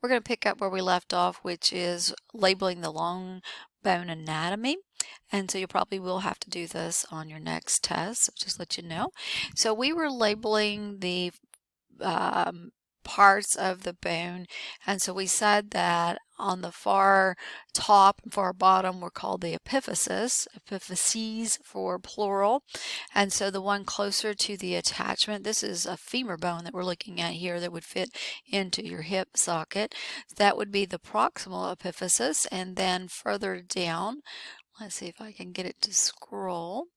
we're going to pick up where we left off, which is labeling the long bone anatomy. And so you probably will have to do this on your next test, so just let you know. So we were labeling the parts of the bone, and so we said that on the far top and far bottom were called the epiphyses for plural, and so the one closer to the attachment, this is a femur bone that we're looking at here that would fit into your hip socket. That would be the proximal epiphysis, and then further down, let's see if I can get it to scroll.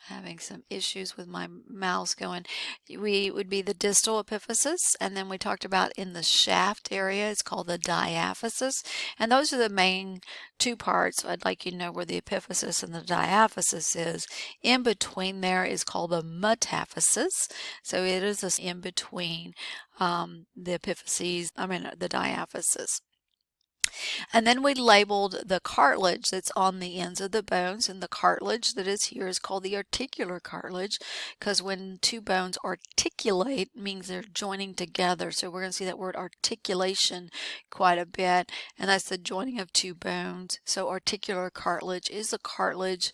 Having some issues with my mouse going. We would be the distal epiphysis, and then we talked about in the shaft area, it's called the diaphysis, and those are the main two parts. I'd like you to know where the epiphysis and the diaphysis is. In between there is called the metaphysis, so it is this in between the epiphyses, the diaphysis. And then we labeled the cartilage that's on the ends of the bones, and the cartilage that is here is called the articular cartilage, because when two bones articulate means they're joining together. So we're going to see that word articulation quite a bit, and that's the joining of two bones. So articular cartilage is the cartilage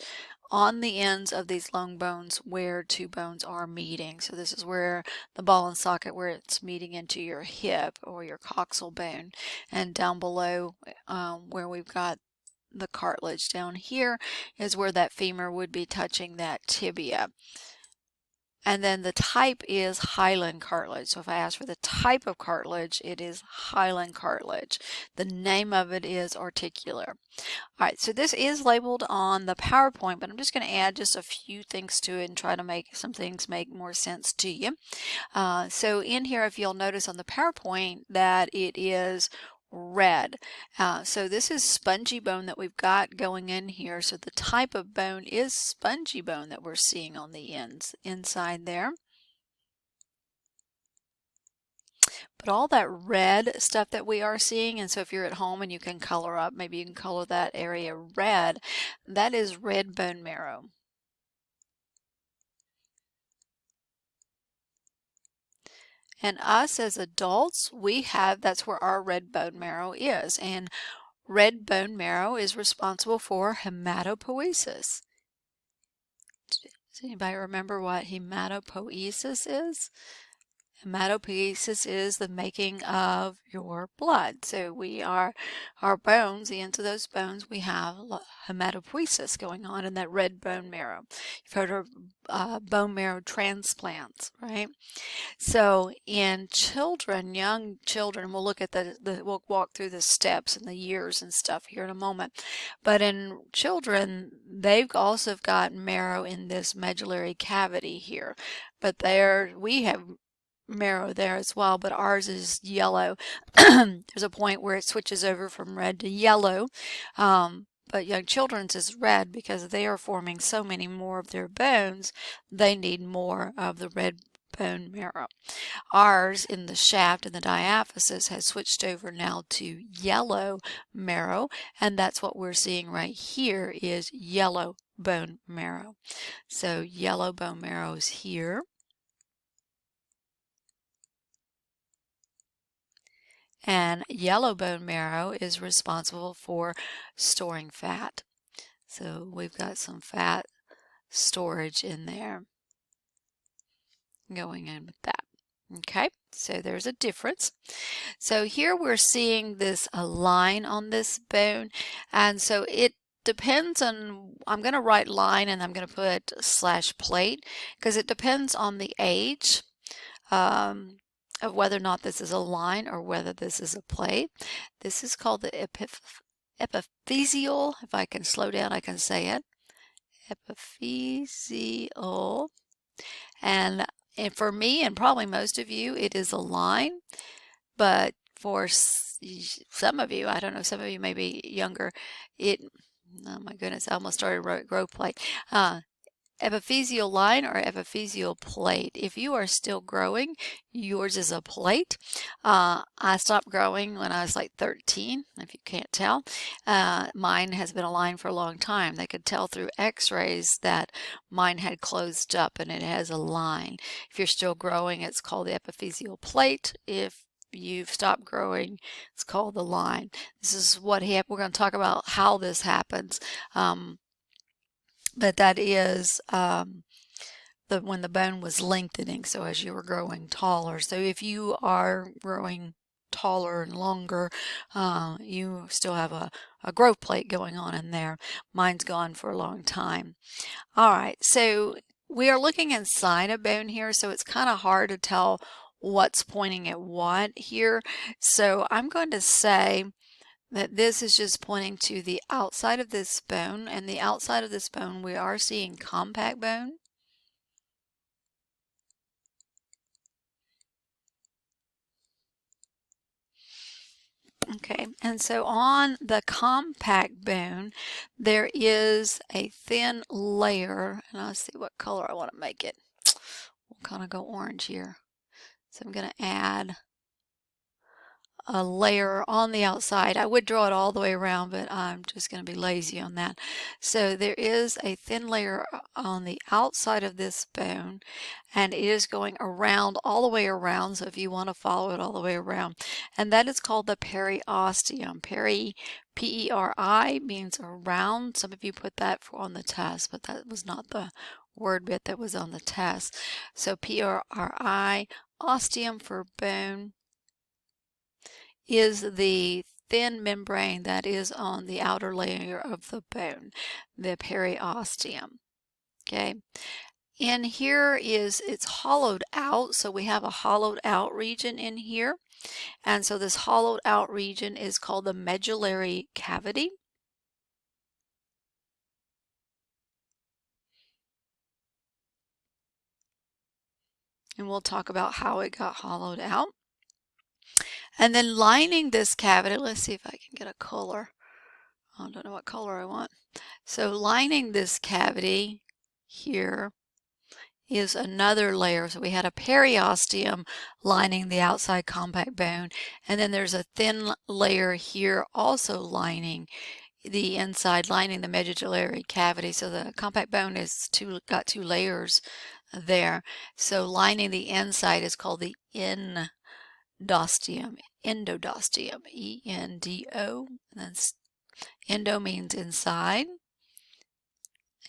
on the ends of these long bones where two bones are meeting. So this is where the ball and socket, where it's meeting into your hip or your coxal bone. And down below where we've got the cartilage down here is where that femur would be touching that tibia. And then the type is hyaline cartilage. So if I ask for the type of cartilage, it is hyaline cartilage. The name of it is articular. All right, so this is labeled on the PowerPoint, but I'm just going to add just a few things to it and try to make some things make more sense to you. So in here, if you'll notice on the PowerPoint that it is red. So this is spongy bone that we've got going in here. So the type of bone is spongy bone that we're seeing on the ends inside there. But all that red stuff that we are seeing, and so if you're at home and you can color up, maybe you can color that area red, that is red bone marrow. And us as adults, that's where our red bone marrow is. And red bone marrow is responsible for hematopoiesis. Does anybody remember what hematopoiesis is? Hematopoiesis is the making of your blood. So our bones, the ends of those bones, we have hematopoiesis going on in that red bone marrow. You've heard of bone marrow transplants, right? So in children, young children, we'll look at we'll walk through the steps and the years and stuff here in a moment. But in children, they've also got marrow in this medullary cavity here. But we have marrow there as well, but ours is yellow. There's a point where it switches over from red to yellow. But young children's is red because they are forming so many more of their bones, they need more of the red bone marrow. Ours in the shaft and the diaphysis has switched over now to yellow marrow, and that's what we're seeing right here is yellow bone marrow. So yellow bone marrow is here. And yellow bone marrow is responsible for storing fat. So we've got some fat storage in there going in with that. Okay, so there's a difference. So here we're seeing a line on this bone, and so it depends on, I'm going to write line and I'm going to put /plate because it depends on the age of whether or not this is a line or whether this is a plate. This is called the epiphyseal. If I can slow down, I can say it. Epiphyseal. And for me, and probably most of you, it is a line. But for some of you, I don't know, some of you may be younger, oh my goodness, I almost started growth plate. Epiphyseal line or epiphyseal plate. If you are still growing, yours is a plate. I stopped growing when I was like 13, if you can't tell. Mine has been a line for a long time. They could tell through x-rays that mine had closed up and it has a line. If you're still growing, it's called the epiphyseal plate. If you've stopped growing. It's called the line. This is what happened. We're going to talk about how this happens. But that is when the bone was lengthening, so as you were growing taller. So if you are growing taller and longer, you still have a growth plate going on in there. Mine's gone for a long time. All right, so we are looking inside a bone here, so it's kind of hard to tell what's pointing at what here. So I'm going to say that this is just pointing to the outside of this bone, and the outside of this bone we are seeing compact bone. Okay, and so on the compact bone, there is a thin layer, and I'll see what color I want to make it. We'll kind of go orange here. So I'm going to add a layer on the outside. I would draw it all the way around, but I'm just going to be lazy on that. So there is a thin layer on the outside of this bone, and it is going around, all the way around. So if you want to follow it all the way around, and that is called the periosteum. P-E-R-I means around. Some of you put that on the test, but that was not the word bit that was on the test. So P-E-R-I, osteum for bone, is the thin membrane that is on the outer layer of the bone, the periosteum. Okay. In here it's hollowed out, so we have a hollowed out region in here. And so this hollowed out region is called the medullary cavity. And we'll talk about how it got hollowed out. And then lining this cavity, let's see if I can get a color. I don't know what color I want. So lining this cavity here is another layer. So we had a periosteum lining the outside compact bone, and then there's a thin layer here also lining the inside, lining the medullary cavity. So the compact bone is got two layers there. So lining the inside is called the endosteum. E-N-D-O, and then endo means inside,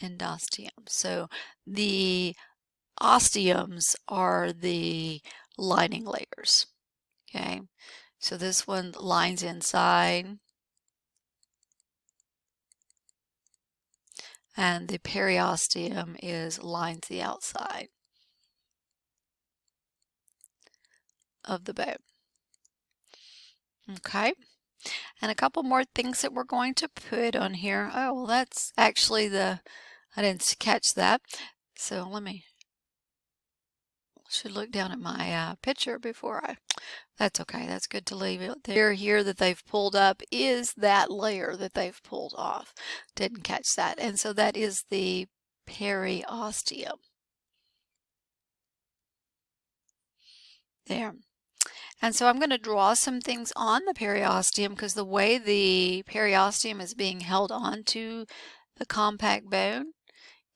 endosteum. So the osteums are the lining layers. Okay, so this one lines inside, and the periosteum lines the outside of the bone. Okay, and a couple more things that we're going to put on here. Oh, well, that's actually I didn't catch that. So should look down at my picture before that's okay. That's good to leave it there. Here that they've pulled up is that layer that they've pulled off. Didn't catch that. And so that is the periosteum. There. And so I'm going to draw some things on the periosteum, because the way the periosteum is being held onto the compact bone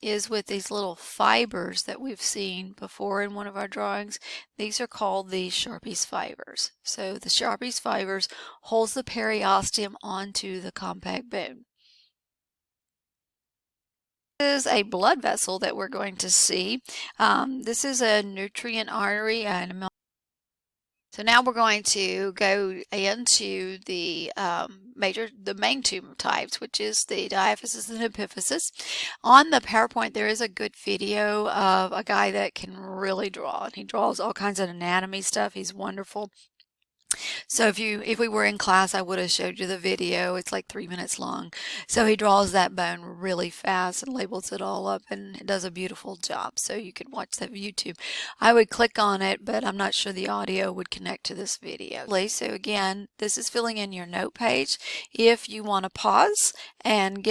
is with these little fibers that we've seen before in one of our drawings. These are called the Sharpie's fibers. So the Sharpie's fibers holds the periosteum onto the compact bone. This is a blood vessel that we're going to see. This is a nutrient artery and so now we're going to go into the main tumor types, which is the diaphysis and epiphysis. On the PowerPoint, there is a good video of a guy that can really draw, and he draws all kinds of anatomy stuff. He's wonderful. So if we were in class, I would have showed you the video. It's like 3 minutes long. So he draws that bone really fast and labels it all up, and it does a beautiful job. So you can watch that YouTube. I would click on it, but I'm not sure the audio would connect to this video. So again, this is filling in your note page. If you want to pause and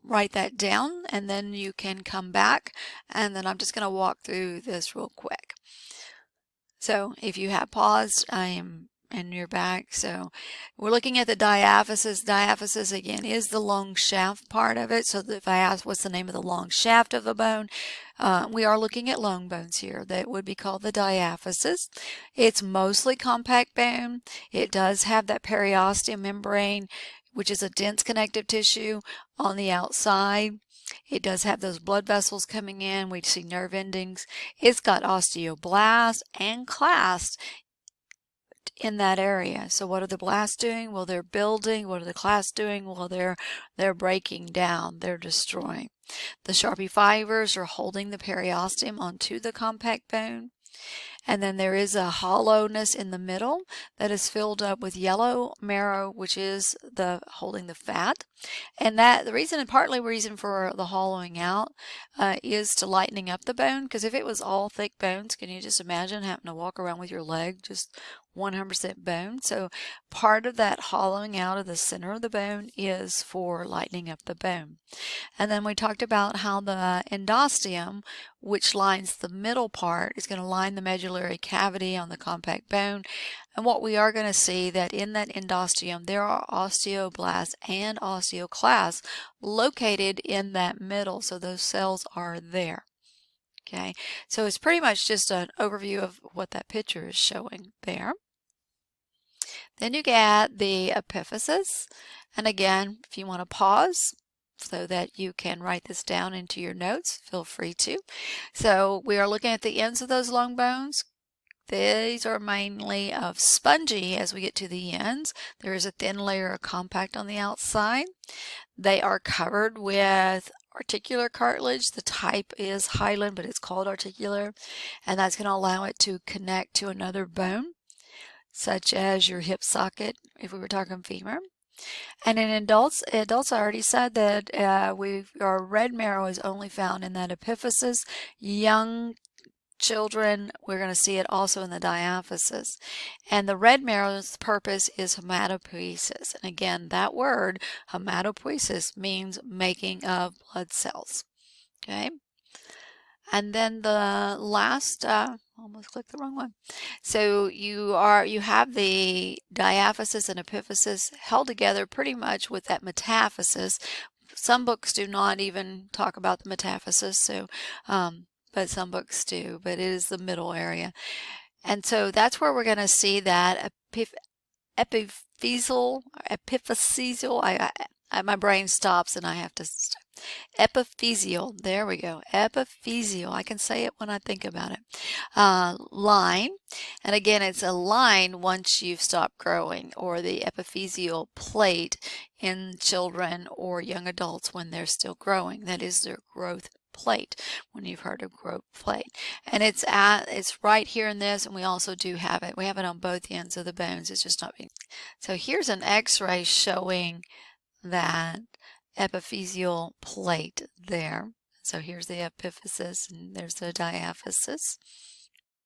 write that down, and then you can come back, and then I'm just going to walk through this real quick. So if you have paused, I am in your back. So we're looking at the diaphysis. Diaphysis again is the long shaft part of it. So if I ask what's the name of the long shaft of the bone, we are looking at long bones here. That would be called the diaphysis. It's mostly compact bone. It does have that periosteum membrane, which is a dense connective tissue on the outside. It does have those blood vessels coming in. We see nerve endings. It's got osteoblasts and clasts in that area. So what are the blasts doing? Well, they're building. What are the clasts doing? Well, they're breaking down. They're destroying. The Sharpie fibers are holding the periosteum onto the compact bone. And then there is a hollowness in the middle that is filled up with yellow marrow, which is holding the fat. And that partly reason for the hollowing out is to lightening up the bone. Because if it was all thick bones, can you just imagine having to walk around with your leg just 100% bone? So part of that hollowing out of the center of the bone is for lightening up the bone. And then we talked about how the endosteum, which lines the middle part, is going to line the medullary cavity on the compact bone. And what we are going to see that in that endosteum, there are osteoblasts and osteoclasts located in that middle. So those cells are there. Okay, so it's pretty much just an overview of what that picture is showing there. Then you get the epiphysis. And again, if you want to pause so that you can write this down into your notes, feel free to. So we are looking at the ends of those long bones. These are mainly of spongy as we get to the ends. There is a thin layer of compact on the outside. They are covered with articular cartilage. The type is hyaline, but it's called articular, and that's going to allow it to connect to another bone, such as your hip socket, if we were talking femur. And in adults I already said that our red marrow is only found in that epiphysis. Young children, we're going to see it also in the diaphysis. And the red marrow's purpose is hematopoiesis. And again, that word, hematopoiesis, means making of blood cells. Okay? And then the last, almost clicked the wrong one. So you have the diaphysis and epiphysis held together pretty much with that metaphysis. Some books do not even talk about the metaphysis, so but some books do, but it is the middle area. And so that's where we're going to see that epiphyseal, my brain stops and I have to epiphyseal, there we go, epiphyseal, I can say it when I think about it, line. And again, it's a line once you've stopped growing, or the epiphyseal plate in children or young adults when they're still growing. That is their growth plate, when you've heard of growth plate. And it's right here in this, and we also do have it. We have it on both ends of the bones. It's just not being. So here's an x-ray showing that epiphyseal plate there. So here's the epiphysis and there's the diaphysis.